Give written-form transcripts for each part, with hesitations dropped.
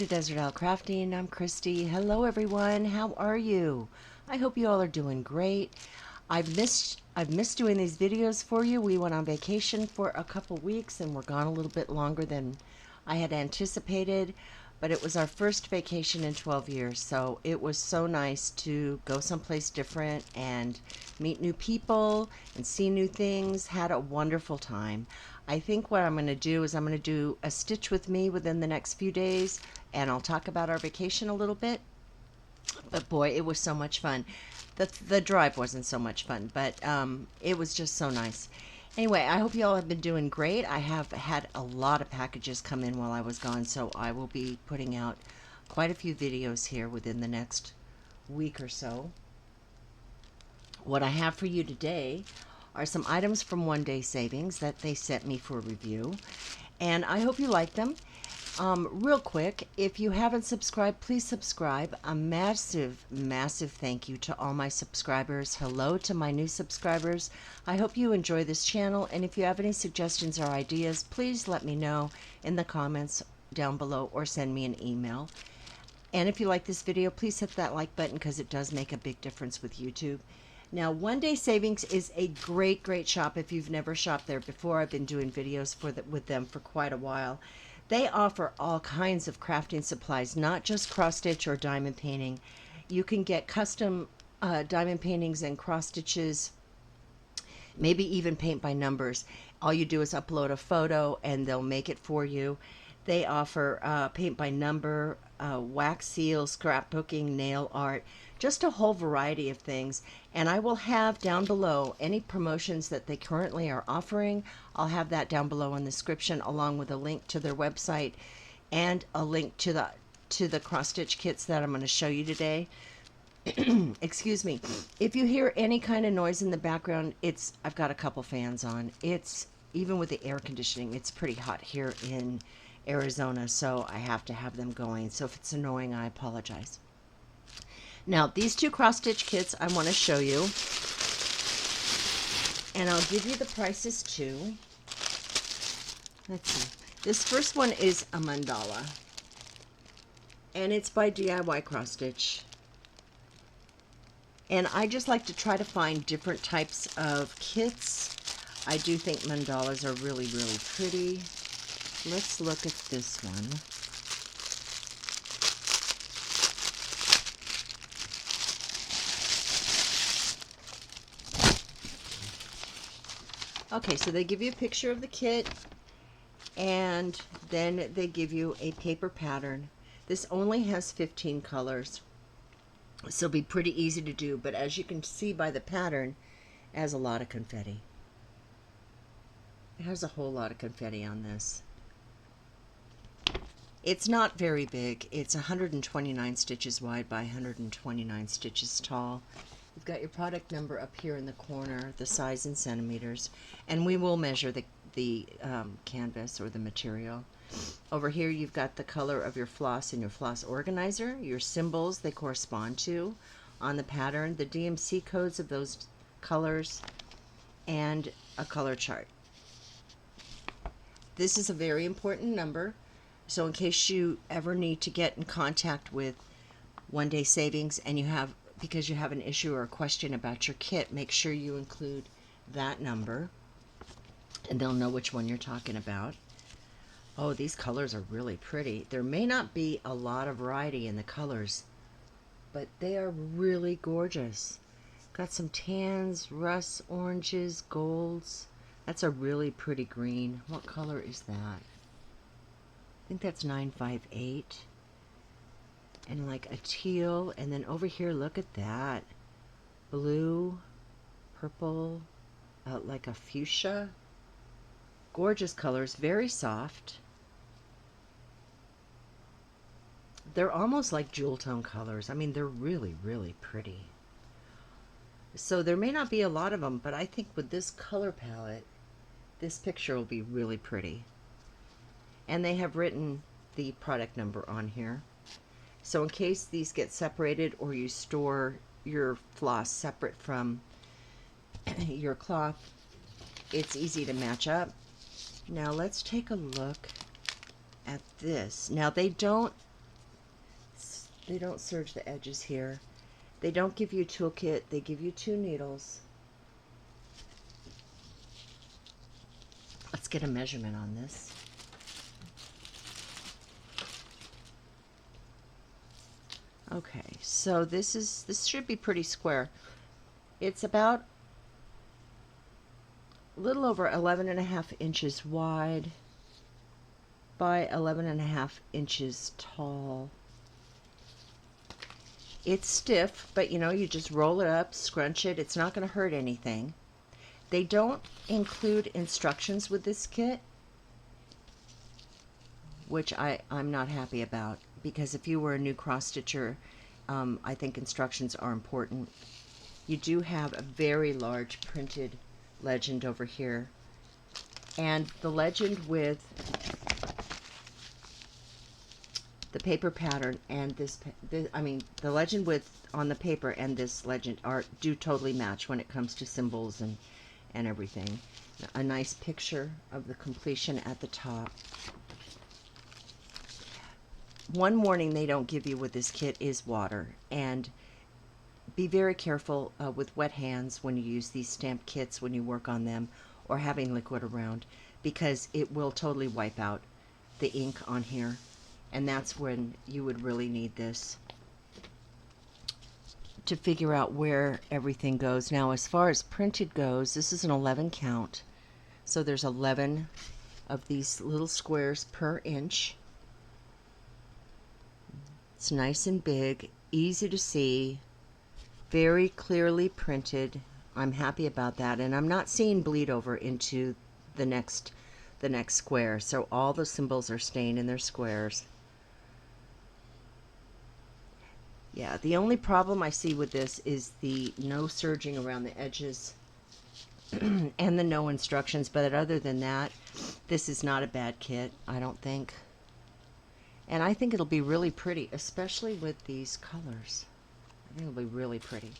Desert Isle Crafting. I'm Christy. Hello everyone. How are you? I hope you all are doing great. I've missed doing these videos for you. We went on vacation for a couple weeks and we're gone a little bit longer than I had anticipated, but it was our first vacation in 12 years, so it was so nice to go someplace different and meet new people and see new things. Had a wonderful time. I think what I'm going to do is I'm going to do a stitch with me within the next few days, and I'll talk about our vacation a little bit. But boy, it was so much fun. The drive wasn't so much fun, but it was just so nice. Anyway, I hope you all have been doing great. I have had a lot of packages come in while I was gone, so I will be putting out quite a few videos here within the next week or so. What I have for you today are some items from One Day Savings that they sent me for review, and I hope you like them. Real quick, if you haven't subscribed, please subscribe. A massive, massive thank you to all my subscribers. Hello to my new subscribers. I hope you enjoy this channel, and if you have any suggestions or ideas, please let me know in the comments down below or send me an email. And if you like this video, please hit that like button because it does make a big difference with YouTube. Now, One Day Savings is a great, great shop. If you've never shopped there before, I've been doing videos with them for quite a while. They offer all kinds of crafting supplies, not just cross stitch or diamond painting. You can get custom diamond paintings and cross stitches, maybe even paint by numbers. All you do is upload a photo and they'll make it for you. They offer paint by number, wax seal, scrapbooking, nail art, just a whole variety of things. And I will have down below any promotions that they currently are offering. I'll have that down below in the description, along with a link to their website and a link to the cross stitch kits that I'm going to show you today. Excuse me. If you hear any kind of noise in the background, I've got a couple fans on. Even with the air conditioning, it's pretty hot here in Arizona, so I have to have them going. So if it's annoying, I apologize. Now, these two cross-stitch kits I want to show you, and I'll give you the prices too. Let's see. This first one is a mandala, and it's by DIY Cross Stitch. And I just like to try to find different types of kits. I do think mandalas are really, really pretty. Let's look at this one. Okay, so they give you a picture of the kit, and then they give you a paper pattern. This only has 15 colors, so it'll be pretty easy to do, but as you can see by the pattern, it has a lot of confetti. It has a whole lot of confetti on this. It's not very big. It's 129 stitches wide by 129 stitches tall. You've got your product number up here in the corner, the size in centimeters, and we will measure the canvas or the material. Over here you've got the color of your floss and your floss organizer, your symbols they correspond to on the pattern, the DMC codes of those colors, and a color chart. This is a very important number, so in case you ever need to get in contact with One Day Savings and because you have an issue or a question about your kit, make sure you include that number and they'll know which one you're talking about. Oh, these colors are really pretty. There may not be a lot of variety in the colors, but they are really gorgeous. Got some tans, rusts, oranges, golds. That's a really pretty green. What color is that? I think that's 958. And like a teal, and then over here, look at that. Blue, purple, like a fuchsia. Gorgeous colors, very soft. They're almost like jewel tone colors. I mean, they're really, really pretty. So there may not be a lot of them, but I think with this color palette, this picture will be really pretty. And they have written the product number on here. So in case these get separated or you store your floss separate from your cloth, it's easy to match up. Now let's take a look at this. Now they don't They don't serge the edges here. They don't give you a toolkit. They give you 2 needles. Let's get a measurement on this. Okay, so this should be pretty square. It's about a little over 11.5 inches wide by 11.5 inches tall. It's stiff, but you know, you just roll it up, scrunch it. It's not going to hurt anything. They don't include instructions with this kit, which I'm not happy about, because if you were a new cross stitcher, I think instructions are important. You do have a very large printed legend over here, and the legend with the paper pattern and this I mean the legend with on the paper and this legend do totally match when it comes to symbols and everything. A nice picture of the completion at the top. One warning they don't give you with this kit is water, and be very careful with wet hands when you use these stamp kits, when you work on them, or having liquid around, because it will totally wipe out the ink on here, and that's when you would really need this to figure out where everything goes. Now, as far as printed goes, this is an 11 count, so there's 11 of these little squares per inch. It's nice and big, easy to see, very clearly printed. I'm happy about that, and I'm not seeing bleed over into the next square, so all the symbols are staying in their squares. Yeah, the only problem I see with this is the no serging around the edges and the no instructions, but other than that, this is not a bad kit, I don't think. And I think it'll be really pretty, especially with these colors. I think it'll be really pretty.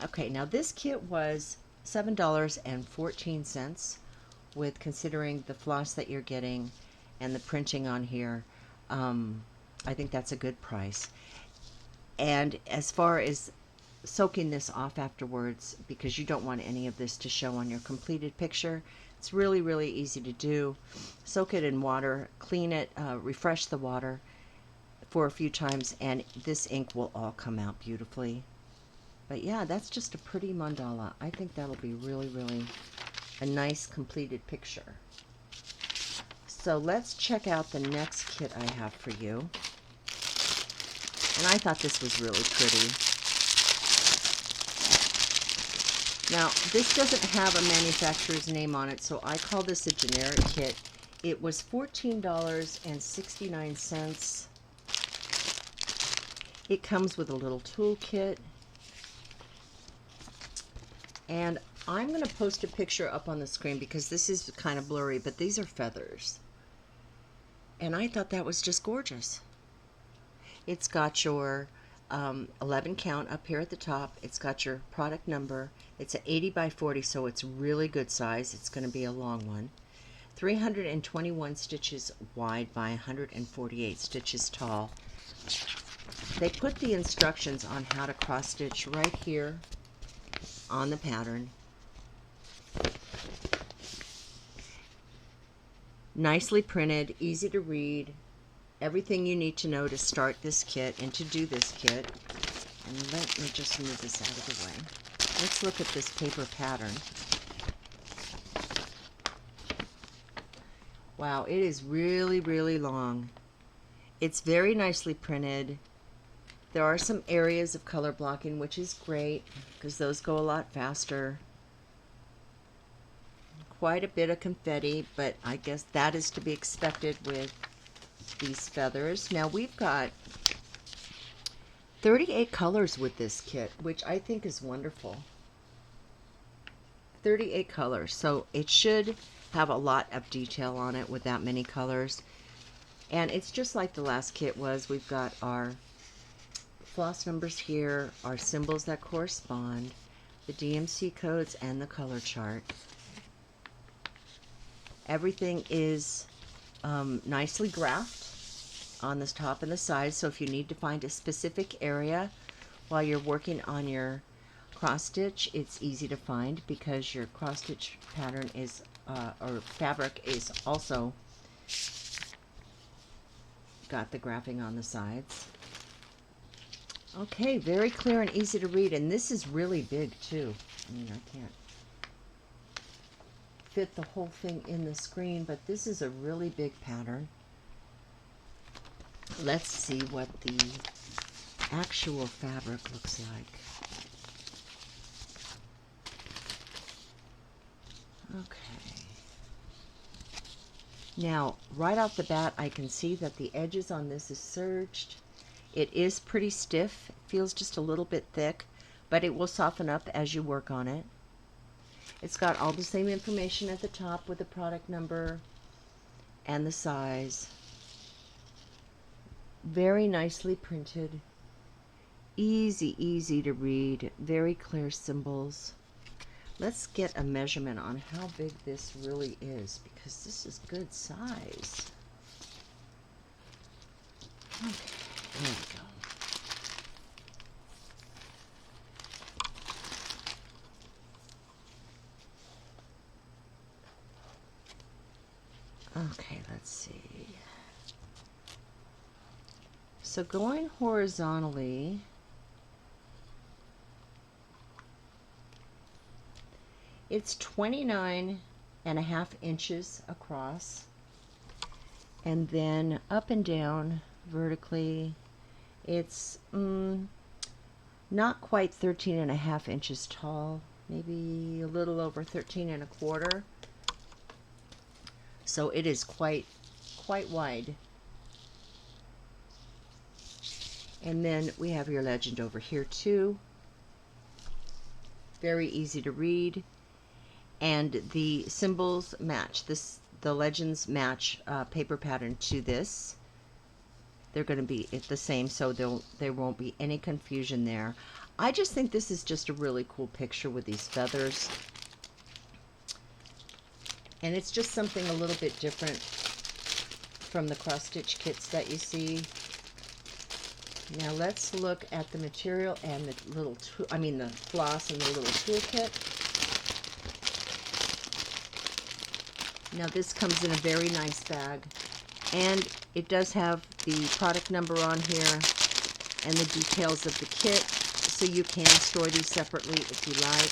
Okay, now this kit was $7.14 with considering the floss that you're getting and the printing on here. I think that's a good price. And as far as soaking this off afterwards, because you don't want any of this to show on your completed picture, it's really, really easy to do. Soak it in water, clean it, refresh the water for a few times, and this ink will all come out beautifully. But yeah, that's just a pretty mandala. I think that'll be really, really a nice completed picture. So let's check out the next kit I have for you. And I thought this was really pretty. Now, this doesn't have a manufacturer's name on it, so I call this a generic kit. It was $14.69. It comes with a little tool kit. And I'm going to post a picture up on the screen because this is kind of blurry, but these are feathers. And I thought that was just gorgeous. It's got your 11 count up here at the top. It's got your product number. It's an 80 by 40, so it's really good size. It's going to be a long one. 321 stitches wide by 148 stitches tall. They put the instructions on how to cross stitch right here on the pattern. Nicely printed, easy to read. Everything you need to know to start this kit and to do this kit. And let me just move this out of the way. Let's look at this paper pattern. Wow, it is really, really long. It's very nicely printed. There are some areas of color blocking, which is great because those go a lot faster. Quite a bit of confetti, but I guess that is to be expected with these feathers. Now we've got 38 colors with this kit, which I think is wonderful. 38 colors, so it should have a lot of detail on it with that many colors. And it's just like the last kit was. We've got our floss numbers here, our symbols that correspond, the DMC codes, and the color chart. Everything is nicely graphed. on the top and the sides, so if you need to find a specific area while you're working on your cross stitch, it's easy to find because your cross stitch pattern is or fabric is also got the graphing on the sides. Okay, very clear and easy to read, and this is really big too. I mean, I can't fit the whole thing in the screen, but this is a really big pattern. Let's see what the actual fabric looks like. Okay. Now, right off the bat, I can see that the edges on this is serged. It is pretty stiff. It feels just a little bit thick, but it will soften up as you work on it. It's got all the same information at the top with the product number and the size. Very nicely printed. Easy to read. Very clear symbols. Let's get a measurement on how big this really is, because this is good size. Okay, there we go. Okay, let's see. So going horizontally, it's 29.5 inches across, and then up and down vertically, it's not quite 13.5 inches tall, maybe a little over 13.25. So it is quite wide. And then we have your legend over here too. Very easy to read. And the symbols match. The legends match paper pattern to this. They're going to be the same, so there won't be any confusion there. I just think this is just a really cool picture with these feathers. And it's just something a little bit different from the cross-stitch kits that you see. Now let's look at the material and the little the floss and the little toolkit. Now this comes in a very nice bag, and it does have the product number on here and the details of the kit, so you can store these separately if you like.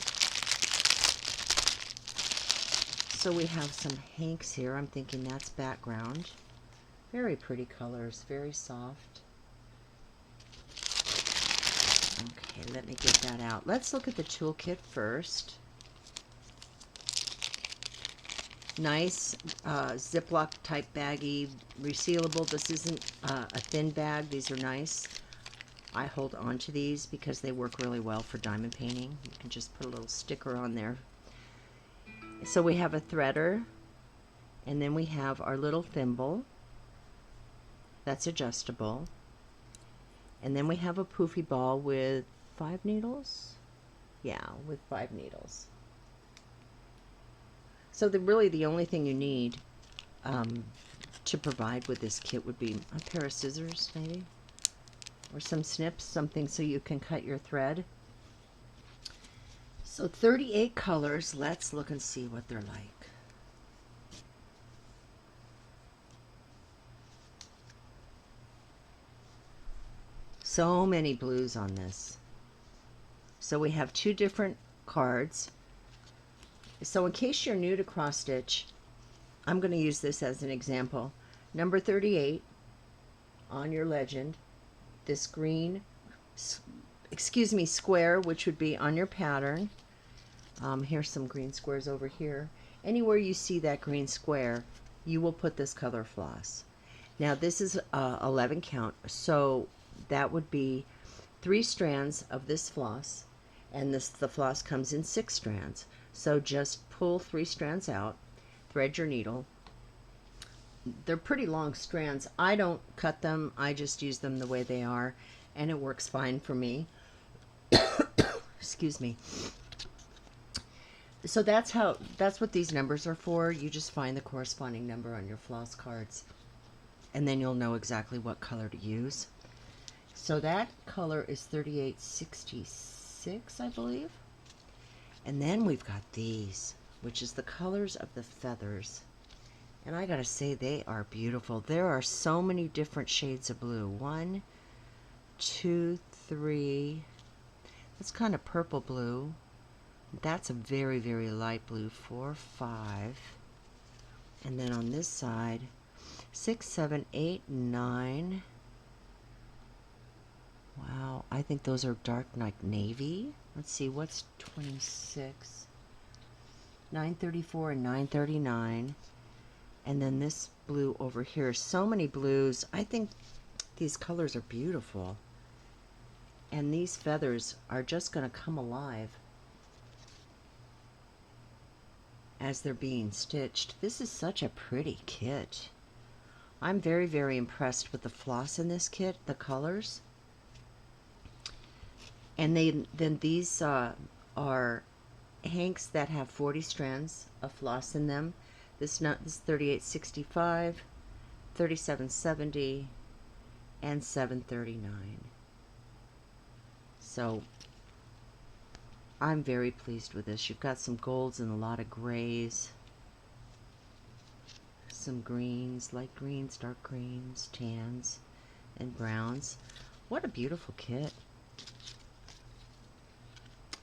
So we have some hanks here. I'm thinking that's background. Very pretty colors, very soft. Okay, let me get that out. Let's look at the toolkit first. Nice Ziploc type baggie, resealable. This isn't a thin bag. These are nice. I hold on to these because they work really well for diamond painting. You can just put a little sticker on there. So we have a threader, and then we have our little thimble that's adjustable, and then we have a poofy ball with 5 needles. Yeah, with 5 needles. So really the only thing you need to provide with this kit would be a pair of scissors, maybe, or some snips, something so you can cut your thread. So 38 colors. Let's look and see what they're like. So many blues on this. So we have 2 different cards. So in case you're new to cross stitch, I'm going to use this as an example. Number 38 on your legend, this green, square, which would be on your pattern. Here's some green squares over here. Anywhere you see that green square, you will put this color floss. Now this is 11 count, so that would be 3 strands of this floss, and the floss comes in 6 strands. So just pull 3 strands out, thread your needle. They're pretty long strands. I don't cut them, I just use them the way they are, and it works fine for me. Excuse me. So that's what these numbers are for. You just find the corresponding number on your floss cards. and then you'll know exactly what color to use. So that color is 3866, I believe. And then we've got these, which is the colors of the feathers. And I gotta say, they are beautiful. There are so many different shades of blue. 1, 2, 3. That's kind of purple blue. That's a very, very light blue. 4, 5. And then on this side, 6, 7, 8, 9. Wow, I think those are dark like navy. Let's see, what's 26? 934 and 939. And then this blue over here. So many blues. I think these colors are beautiful. And these feathers are just going to come alive as they're being stitched. This is such a pretty kit. I'm very, very impressed with the floss in this kit, the colors. And then these are hanks that have 40 strands of floss in them. This is 3865, 3770, and 739. So I'm very pleased with this. You've got some golds and a lot of grays, some greens, light greens, dark greens, tans, and browns. What a beautiful kit.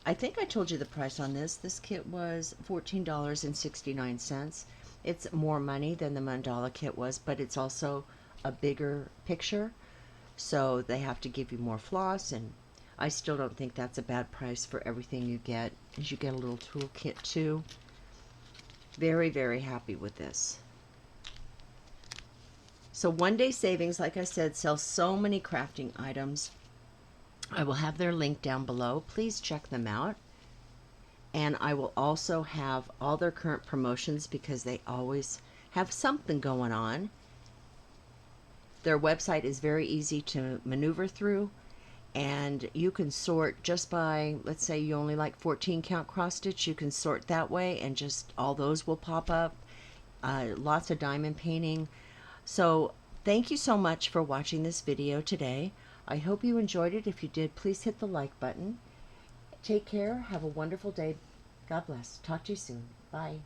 I think I told you the price on this. This kit was $14.69. It's more money than the mandala kit was, but it's also a bigger picture, so they have to give you more floss, and I still don't think that's a bad price for everything you get. As you get a little tool kit too. Very, very happy with this. So One Day Savings, like I said, sells so many crafting items. I will have their link down below. Please check them out. And I will also have all their current promotions because they always have something going on. Their website is very easy to maneuver through, and you can sort just by, let's say you only like 14 count cross stitch, you can sort that way and just all those will pop up. Lots of diamond painting. So thank you so much for watching this video today. I hope you enjoyed it. If you did, please hit the like button. Take care. Have a wonderful day. God bless. Talk to you soon. Bye.